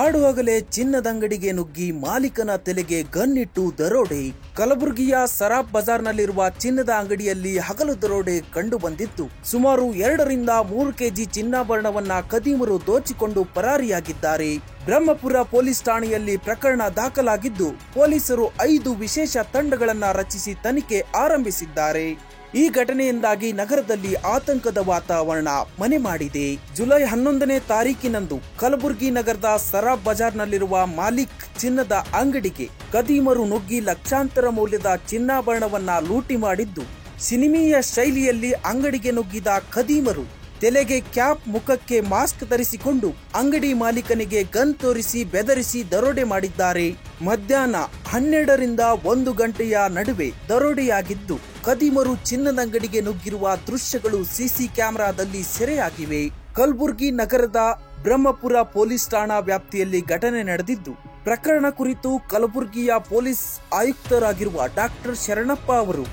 ಹಾಡುಹಗಲೇ ಚಿನ್ನದಂಗಡಿಗೆ ನುಗ್ಗಿ ಮಾಲೀಕನ ತಲೆಗೆ ಗನ್ನಿಟ್ಟು ದರೋಡೆ. ಕಲಬುರಗಿಯ ಸರಾಫ್ ಬಜಾರ್ನಲ್ಲಿರುವ ಚಿನ್ನದ ಅಂಗಡಿಯಲ್ಲಿ ಹಗಲು ದರೋಡೆ ಕಂಡು ಬಂದಿದ್ದು, ಸುಮಾರು 2 ರಿಂದ 3 ಕೆಜಿ ಚಿನ್ನಾಭರಣವನ್ನ ಖದೀಮರು ದೋಚಿಕೊಂಡು ಪರಾರಿಯಾಗಿದ್ದಾರೆ. ಬ್ರಹ್ಮಪುರ ಪೊಲೀಸ್ ಠಾಣೆಯಲ್ಲಿ ಪ್ರಕರಣ ದಾಖಲಾಗಿದ್ದು, ಪೊಲೀಸರು 5 ವಿಶೇಷ ತಂಡಗಳನ್ನ ರಚಿಸಿ ತನಿಖೆ ಆರಂಭಿಸಿದ್ದಾರೆ. ಈ ಘಟನೆಯಿಂದಾಗಿ ನಗರದಲ್ಲಿ ಆತಂಕದ ವಾತಾವರಣ ಮನೆ ಮಾಡಿದೆ. ಜುಲೈ 11ನೇ ತಾರೀಕಿನಂದು ಕಲಬುರಗಿ ನಗರದ ಸರಾಫ್ ಬಜಾರ್ನಲ್ಲಿರುವ ಮಾಲಿಕ್ ಚಿನ್ನದ ಅಂಗಡಿಗೆ ಖದೀಮರು ನುಗ್ಗಿ ಲಕ್ಷಾಂತರ ಮೌಲ್ಯದ ಚಿನ್ನಾಭರಣವನ್ನ ಲೂಟಿ ಮಾಡಿದ್ದು, ಸಿನಿಮೀಯ ಶೈಲಿಯಲ್ಲಿ ಅಂಗಡಿಗೆ ನುಗ್ಗಿದ ಖದೀಮರು ತಲೆಗೆ ಕ್ಯಾಪ್, ಮುಖಕ್ಕೆ ಮಾಸ್ಕ್ ಧರಿಸಿಕೊಂಡು ಅಂಗಡಿ ಮಾಲೀಕನಿಗೆ ಗನ್ ತೋರಿಸಿ ಬೆದರಿಸಿ ದರೋಡೆ ಮಾಡಿದ್ದಾರೆ. ಮಧ್ಯಾಹ್ನ 12 ರಿಂದ 1 ಗಂಟೆಯ ನಡುವೆ ದರೋಡೆಯಾಗಿದ್ದು, ಖದೀಮರು ಚಿನ್ನದಂಗಡಿಗೆ ನುಗ್ಗಿರುವ ದೃಶ್ಯಗಳು ಸಿಸಿ ಕ್ಯಾಮೆರಾದಲ್ಲಿ ಸೆರೆಯಾಗಿವೆ. ಕಲಬುರಗಿ ನಗರದ ಬ್ರಹ್ಮಪುರ ಪೊಲೀಸ್ ಠಾಣಾ ವ್ಯಾಪ್ತಿಯಲ್ಲಿ ಘಟನೆ ನಡೆದಿದ್ದು, ಪ್ರಕರಣ ಕುರಿತು ಕಲಬುರಗಿಯ ಪೊಲೀಸ್ ಆಯುಕ್ತರಾಗಿರುವ ಡಾಕ್ಟರ್ ಶರಣಪ್ಪ ಅವರು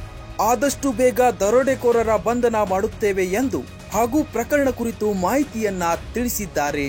ಆದಷ್ಟು ಬೇಗ ದರೋಡೆಕೋರರ ಬಂಧನ ಮಾಡುತ್ತೇವೆ ಎಂದು ಹಾಗೂ ಪ್ರಕರಣ ಕುರಿತು ಮಾಹಿತಿಯನ್ನ ತಿಳಿಸಿದ್ದಾರೆ.